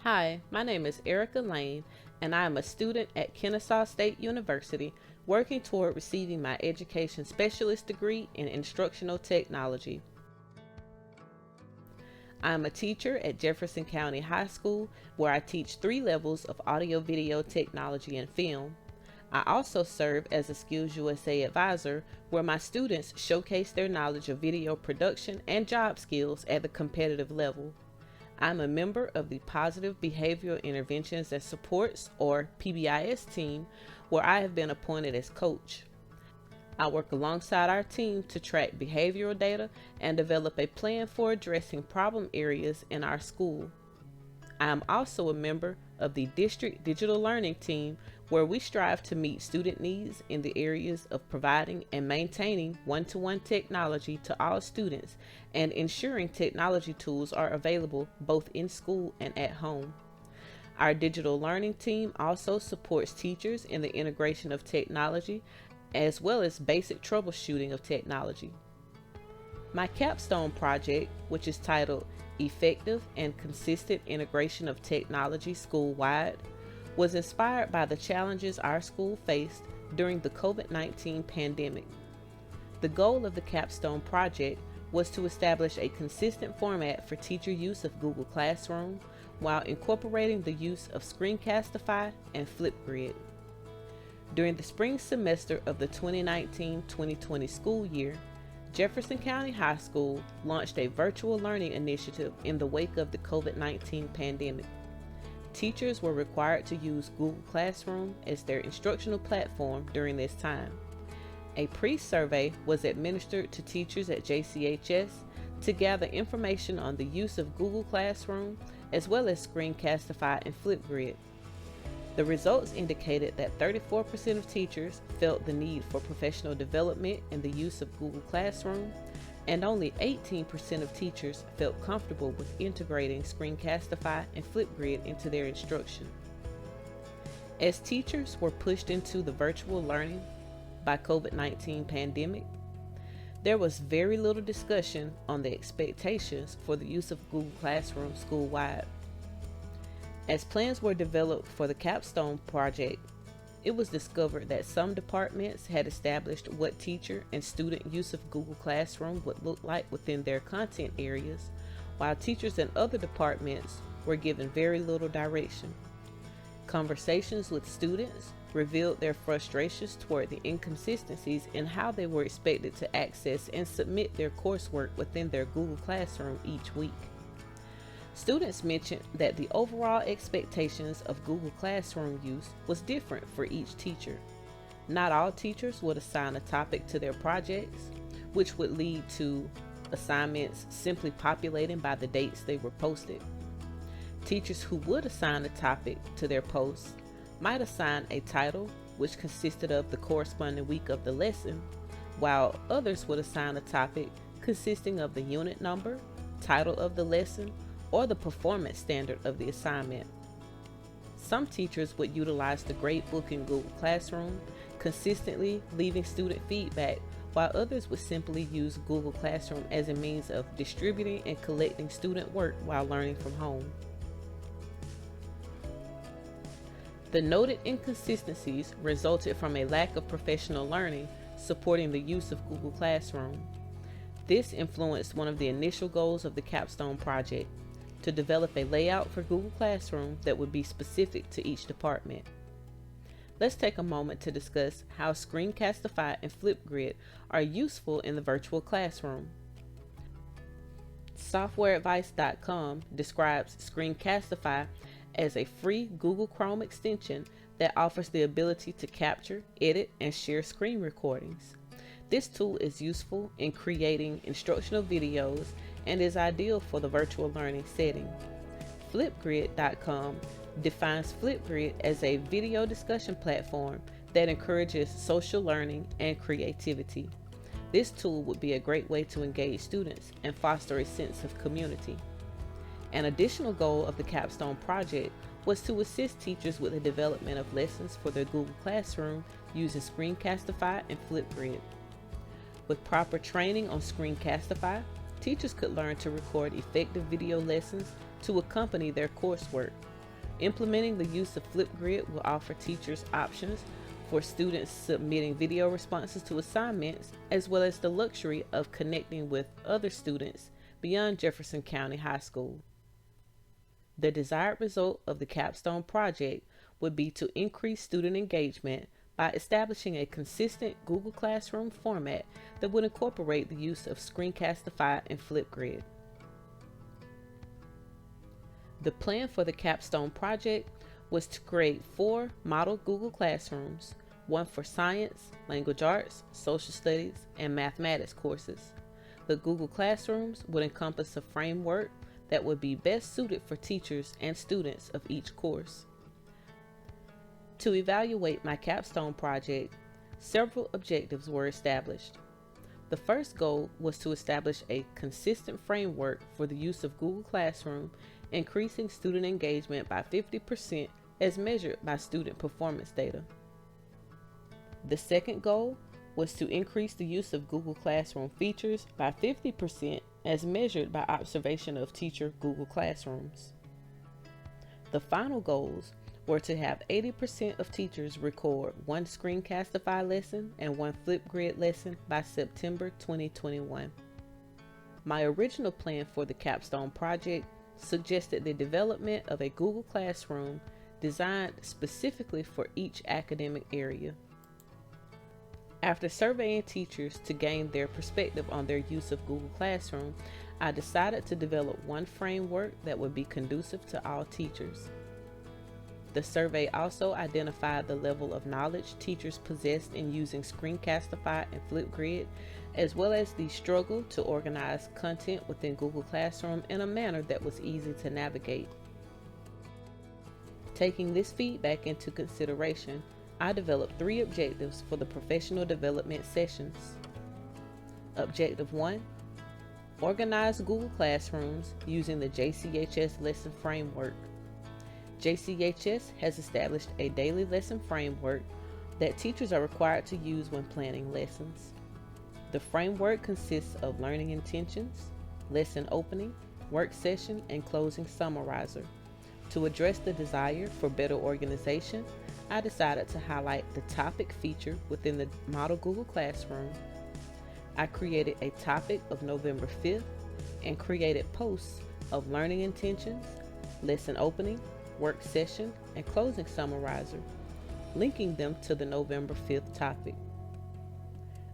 Hi, my name is Erica Lane, and I am a student at Kennesaw State University working toward receiving my education specialist degree in instructional technology. I am a teacher at Jefferson County High School where I teach 3 levels of audio-video technology and film. I also serve as a Skills USA advisor where my students showcase their knowledge of video production and job skills at the competitive level. I'm a member of the Positive Behavioral Interventions and Supports, or PBIS team, where I have been appointed as coach. I work alongside our team to track behavioral data and develop a plan for addressing problem areas in our school. I am also a member of the District Digital Learning Team, where we strive to meet student needs in the areas of providing and maintaining one-to-one technology to all students and ensuring technology tools are available both in school and at home. Our digital learning team also supports teachers in the integration of technology as well as basic troubleshooting of technology. My capstone project, which is titled Effective and Consistent Integration of Technology School-Wide, was inspired by the challenges our school faced during the COVID-19 pandemic. The goal of the capstone project was to establish a consistent format for teacher use of Google Classroom while incorporating the use of Screencastify and Flipgrid. During the spring semester of the 2019-2020 school year, Jefferson County High School launched a virtual learning initiative in the wake of the COVID-19 pandemic. Teachers were required to use Google Classroom as their instructional platform during this time. A pre-survey was administered to teachers at JCHS to gather information on the use of Google Classroom as well as Screencastify and Flipgrid. The results indicated that 34% of teachers felt the need for professional development in the use of Google Classroom, and only 18% of teachers felt comfortable with integrating Screencastify and Flipgrid into their instruction. As teachers were pushed into the virtual learning by COVID-19 pandemic, there was very little discussion on the expectations for the use of Google Classroom school-wide. As plans were developed for the capstone project, it was discovered that some departments had established what teacher and student use of Google Classroom would look like within their content areas, while teachers in other departments were given very little direction. Conversations with students revealed their frustrations toward the inconsistencies in how they were expected to access and submit their coursework within their Google Classroom each week. Students mentioned that the overall expectations of Google Classroom use was different for each teacher. Not all teachers would assign a topic to their projects, which would lead to assignments simply populating by the dates they were posted. Teachers who would assign a topic to their posts might assign a title, which consisted of the corresponding week of the lesson, while others would assign a topic consisting of the unit number, title of the lesson, or the performance standard of the assignment. Some teachers would utilize the gradebook in Google Classroom, consistently leaving student feedback, while others would simply use Google Classroom as a means of distributing and collecting student work while learning from home. The noted inconsistencies resulted from a lack of professional learning supporting the use of Google Classroom. This influenced one of the initial goals of the capstone project, to develop a layout for Google Classroom that would be specific to each department. Let's take a moment to discuss how Screencastify and Flipgrid are useful in the virtual classroom. SoftwareAdvice.com describes Screencastify as a free Google Chrome extension that offers the ability to capture, edit, and share screen recordings. This tool is useful in creating instructional videos and is ideal for the virtual learning setting. Flipgrid.com defines Flipgrid as a video discussion platform that encourages social learning and creativity. This tool would be a great way to engage students and foster a sense of community. An additional goal of the capstone project was to assist teachers with the development of lessons for their Google Classroom using Screencastify and Flipgrid. With proper training on Screencastify, teachers could learn to record effective video lessons to accompany their coursework. Implementing the use of Flipgrid will offer teachers options for students submitting video responses to assignments, as well as the luxury of connecting with other students beyond Jefferson County High School. The desired result of the Capstone project would be to increase student engagement by establishing a consistent Google Classroom format that would incorporate the use of Screencastify and Flipgrid. The plan for the Capstone project was to create 4 model Google Classrooms, one for science, language arts, social studies, and mathematics courses. The Google Classrooms would encompass a framework that would be best suited for teachers and students of each course. To evaluate my Capstone project, several objectives were established. The first goal was to establish a consistent framework for the use of Google Classroom, increasing student engagement by 50% as measured by student performance data. The second goal was to increase the use of Google Classroom features by 50% as measured by observation of teacher Google Classrooms. The final goals were to have 80% of teachers record one Screencastify lesson and one Flipgrid lesson by September 2021. My original plan for the Capstone project suggested the development of a Google Classroom designed specifically for each academic area. After surveying teachers to gain their perspective on their use of Google Classroom, I decided to develop one framework that would be conducive to all teachers. The survey also identified the level of knowledge teachers possessed in using Screencastify and Flipgrid, as well as the struggle to organize content within Google Classroom in a manner that was easy to navigate. Taking this feedback into consideration, I developed 3 objectives for the professional development sessions. Objective 1, organize Google Classrooms using the JCHS lesson framework. JCHS has established a daily lesson framework that teachers are required to use when planning lessons. The framework consists of learning intentions, lesson opening, work session, and closing summarizer. To address the desire for better organization, I decided to highlight the topic feature within the model Google Classroom. I created a topic of November 5th and created posts of learning intentions, lesson opening, work session, and closing summarizer, linking them to the November 5th topic.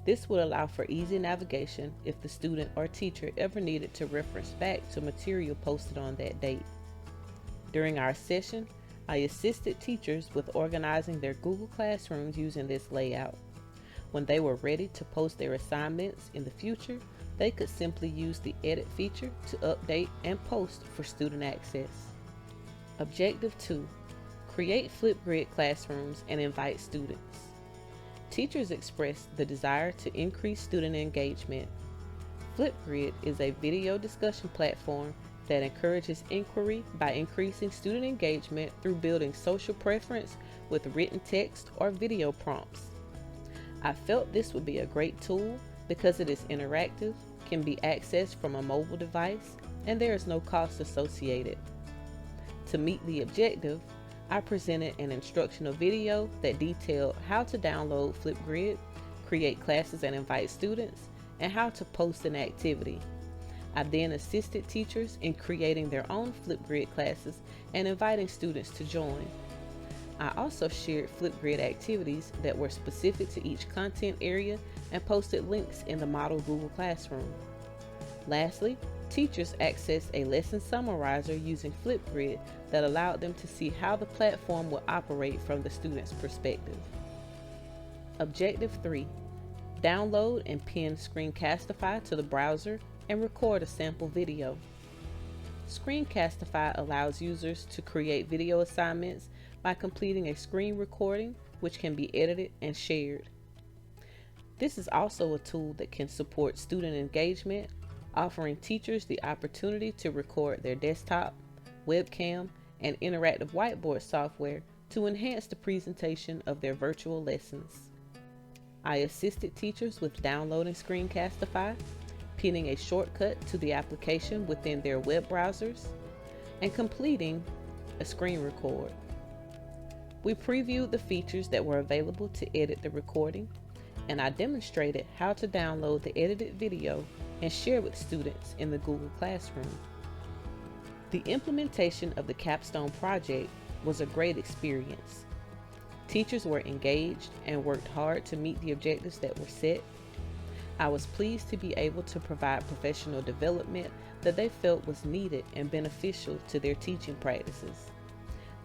This would allow for easy navigation if the student or teacher ever needed to reference back to material posted on that date. During our session, I assisted teachers with organizing their Google Classrooms using this layout. When they were ready to post their assignments in the future, they could simply use the edit feature to update and post for student access. Objective 2, create Flipgrid classrooms and invite students. Teachers expressed the desire to increase student engagement. Flipgrid is a video discussion platform that encourages inquiry by increasing student engagement through building social preference with written text or video prompts. I felt this would be a great tool because it is interactive, can be accessed from a mobile device, and there is no cost associated. To meet the objective, I presented an instructional video that detailed how to download Flipgrid, create classes and invite students, and how to post an activity. I then assisted teachers in creating their own Flipgrid classes and inviting students to join. I also shared Flipgrid activities that were specific to each content area and posted links in the model Google Classroom. Lastly, teachers accessed a lesson summarizer using Flipgrid that allowed them to see how the platform will operate from the student's perspective. Objective 3, download and pin Screencastify to the browser and record a sample video. Screencastify allows users to create video assignments by completing a screen recording, which can be edited and shared. This is also a tool that can support student engagement, offering teachers the opportunity to record their desktop, webcam, and interactive whiteboard software to enhance the presentation of their virtual lessons. I assisted teachers with downloading Screencastify, pinning a shortcut to the application within their web browsers, and completing a screen record. We previewed the features that were available to edit the recording, and I demonstrated how to download the edited video and share with students in the Google Classroom. The implementation of the Capstone project was a great experience. Teachers were engaged and worked hard to meet the objectives that were set. I was pleased to be able to provide professional development that they felt was needed and beneficial to their teaching practices.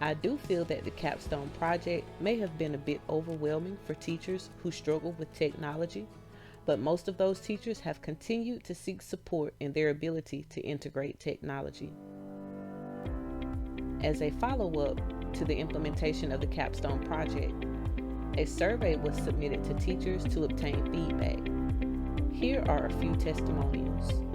I do feel that the Capstone project may have been a bit overwhelming for teachers who struggle with technology, but most of those teachers have continued to seek support in their ability to integrate technology. As a follow-up to the implementation of the Capstone project, a survey was submitted to teachers to obtain feedback. Here are a few testimonials.